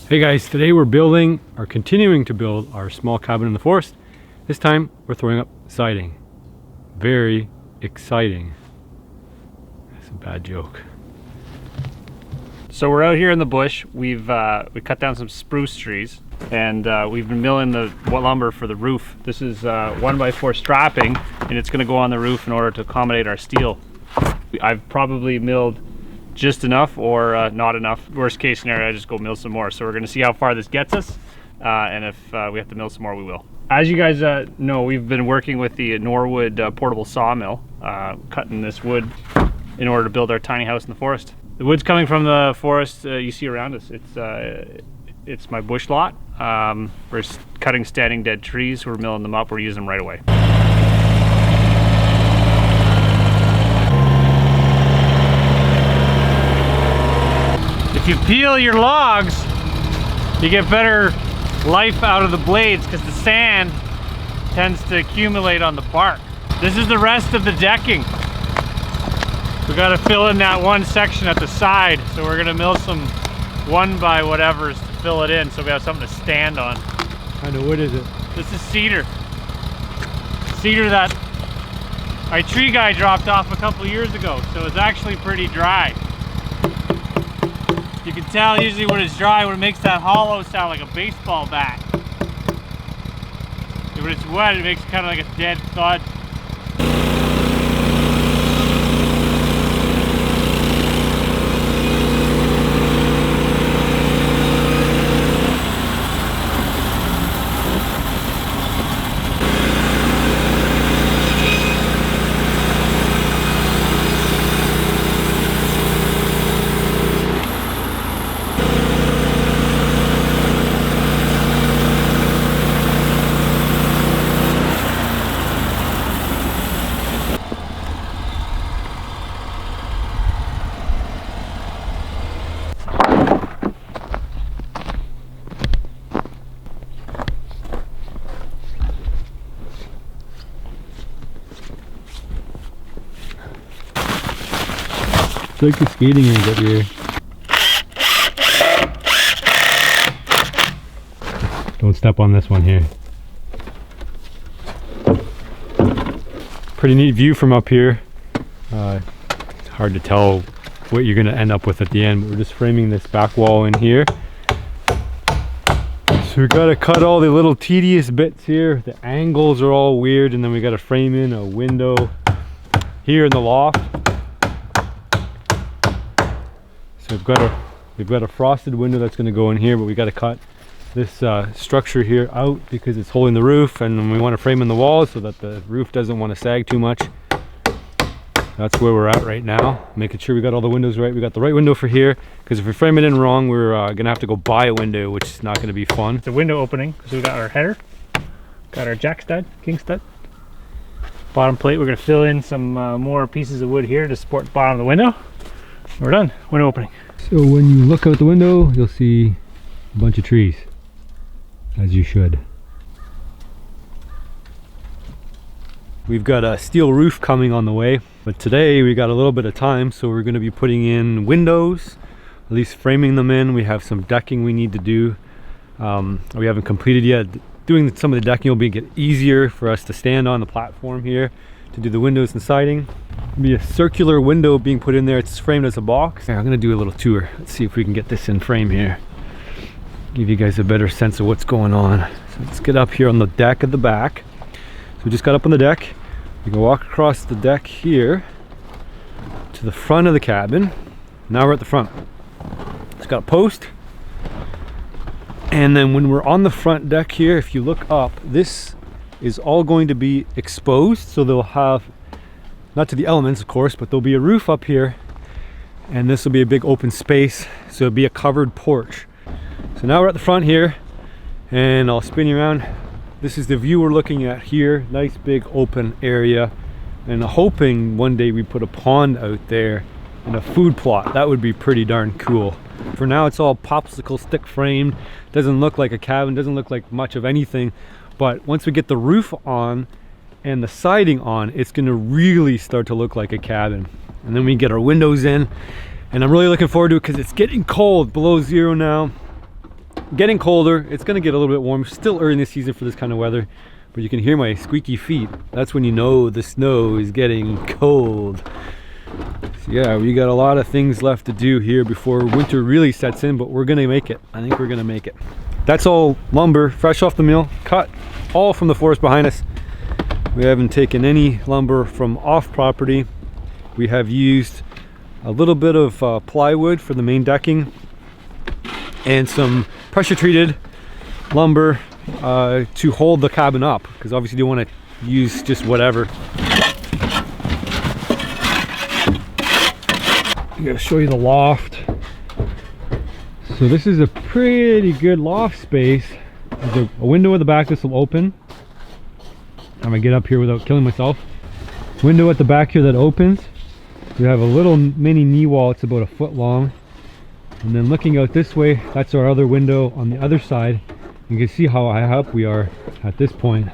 Hey guys, today we're continuing to build our small cabin in the forest. This time we're throwing up siding. Very exciting. That's a bad joke. So we're out here in the bush. We cut down some spruce trees, and we've been milling the lumber for the roof. This is 1x4 strapping, and it's going to go on the roof in order to accommodate our steel. I've probably milled just enough or not enough. Worst case scenario, I just go mill some more. So we're going to see how far this gets us, and if we have to mill some more, we will. As you guys know, we've been working with the Norwood Portable Sawmill, cutting this wood in order to build our tiny house in the forest. The wood's coming from the forest you see around us. It's my bush lot. We're cutting standing dead trees. We're milling them up. We're using them right away. If you peel your logs, you get better life out of the blades because the sand tends to accumulate on the bark. This is the rest of the decking. We got to fill in that one section at the side, so we're gonna mill some 1x-whatevers to fill it in so we have something to stand on. What kind of wood is it? This is cedar. Cedar that my tree guy dropped off a couple years ago, so it's actually pretty dry. You can tell usually when it's dry, when it makes that hollow sound like a baseball bat. And when it's wet, it makes kind of like a dead thud. It's like the skating rink up here. Don't step on this one here. Pretty neat view from up here. It's hard to tell what you're going to end up with at the end, but we're just framing this back wall in here. So we got to cut all the little tedious bits here. The angles are all weird, and then we got to frame in a window here in the loft. So we've got a frosted window that's going to go in here, but we got to cut this structure here out because it's holding the roof, and we want to frame in the walls so that the roof doesn't want to sag too much. That's where we're at right now, making sure we got all the windows right. We got the right window for here, because if we frame it in wrong, we're gonna have to go buy a window, which is not going to be fun. It's a window opening because we got our header, got our jack stud, king stud, bottom plate. We're going to fill in some more pieces of wood here to support the bottom of the window. We're done. Window opening. So when you look out the window, you'll see a bunch of trees, as you should. We've got a steel roof coming on the way, but today we got a little bit of time, so we're going to be putting in windows, at least framing them in. We have some decking we need to do. We haven't completed yet. Doing some of the decking will make it easier for us to stand on the platform here to do the windows and siding. There'll be a circular window being put in there. It's framed as a box. Here, I'm gonna do a little tour. Let's see if we can get this in frame here. Give you guys a better sense of what's going on. So let's get up here on the deck at the back. So we just got up on the deck. We can walk across the deck here to the front of the cabin. Now we're at the front. It's got a post. And then when we're on the front deck here, if you look up, this is all going to be exposed, so they'll have, not to the elements of course, but there'll be a roof up here, and this will be a big open space, so it'll be a covered porch. So now we're at the front here, and I'll spin you around. This is the view we're looking at here. Nice big open area, and hoping one day we put a pond out there and a food plot. That would be pretty darn cool. For now it's all popsicle stick framed. Doesn't look like a cabin, doesn't look like much of anything. But once we get the roof on and the siding on, it's gonna really start to look like a cabin. And then we get our windows in, and I'm really looking forward to it because it's getting cold, below zero now. getting colder. It's gonna get a little bit warm. Still early in the season for this kind of weather, but you can hear my squeaky feet. That's when you know the snow is getting cold. So yeah, we got a lot of things left to do here before winter really sets in, but we're gonna make it. I think we're gonna make it. That's all lumber, fresh off the mill, cut all from the forest behind us. We haven't taken any lumber from off property. We have used a little bit of plywood for the main decking and some pressure treated lumber to hold the cabin up, because obviously you don't want to use just whatever. I'm gonna show you the loft. So this is a pretty good loft space. There's a window at the back. This will open. I'm gonna get up here without killing myself. Window at the back here that opens. We have a little mini knee wall. It's about a foot long. And then looking out this way, that's our other window on the other side. You can see how high up we are at this point.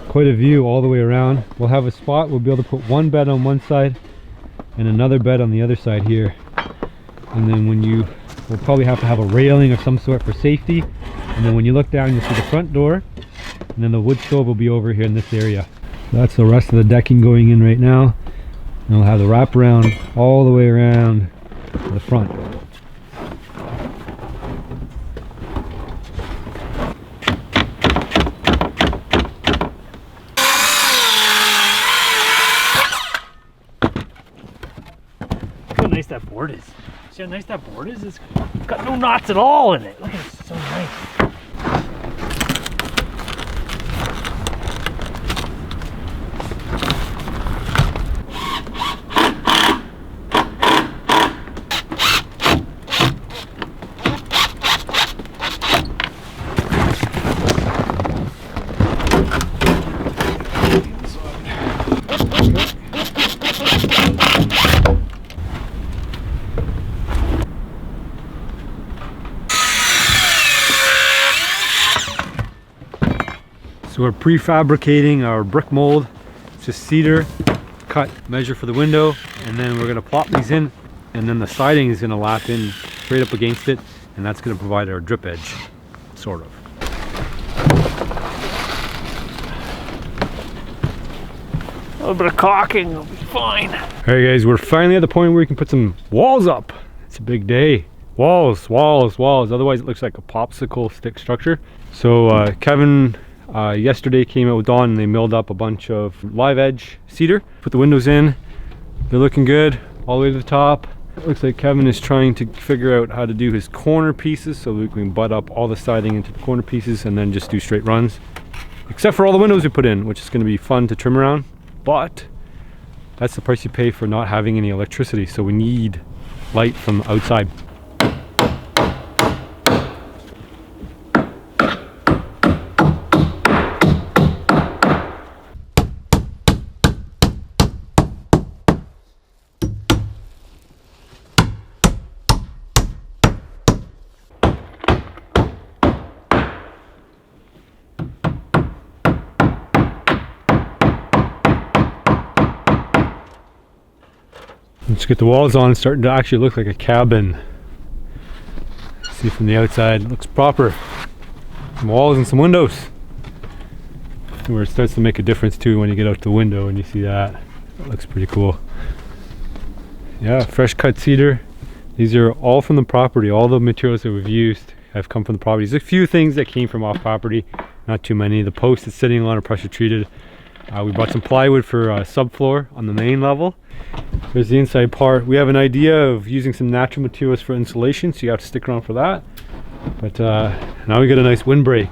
Quite a view all the way around. We'll have a spot. We'll be able to put one bed on one side and another bed on the other side here. And then we'll probably have to have a railing of some sort for safety. And then when you look down, you'll see the front door. And then the wood stove will be over here in this area. That's the rest of the decking going in right now. And we'll have the wraparound all the way around the front. Look how nice that board is. See how nice that board is? It's got no knots at all in it. Look at it, it's so nice. So we're prefabricating our brick mold. It's just cedar, cut, measure for the window, and then we're gonna plop these in, and then the siding is gonna lap in straight up against it, and that's gonna provide our drip edge, sort of. A little bit of caulking will be fine. All right guys, we're finally at the point where we can put some walls up. It's a big day. Walls, walls, walls. Otherwise it looks like a popsicle stick structure. So Kevin yesterday came out with Dawn and they milled up a bunch of live edge cedar. Put the windows in. They're looking good all the way to the top. It looks like Kevin is trying to figure out how to do his corner pieces so we can butt up all the siding into the corner pieces and then just do straight runs. Except for all the windows we put in, which is going to be fun to trim around. But that's the price you pay for not having any electricity. So we need light from outside. Let's get the walls on. It's starting to actually look like a cabin. See from the outside, it looks proper. Some walls and some windows. Where it starts to make a difference too when you get out the window and you see that. That looks pretty cool. Yeah, fresh cut cedar. These are all from the property. All the materials that we've used have come from the property. There's a few things that came from off property, not too many. The post is sitting on are pressure treated. We bought some plywood for subfloor on the main level. There's the inside part. We have an idea of using some natural materials for insulation, so you have to stick around for that. But now we got a nice windbreak.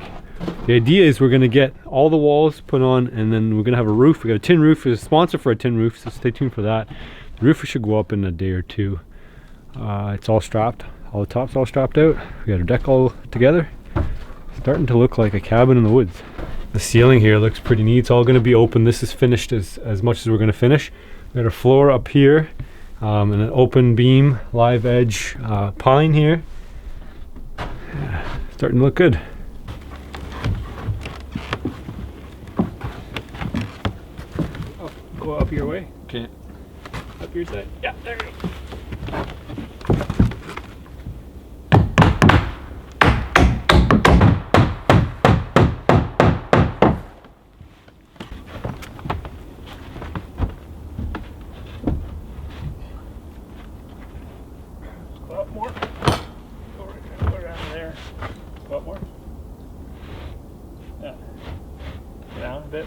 The idea is we're going to get all the walls put on, and then we're going to have a roof. We got a tin roof. There's a sponsor for a tin roof, so stay tuned for that. The roof should go up in a day or two. It's all strapped. All the top's all strapped out. We got our deck all together. Starting to look like a cabin in the woods. The ceiling here looks pretty neat. It's all going to be open. This is finished as much as we're going to finish. We got a floor up here, and an open beam, live edge pine here. Yeah, starting to look good. Oh, go up your way. Okay. Up your side. Yeah, there you go. Go up more. Yeah. Down a bit.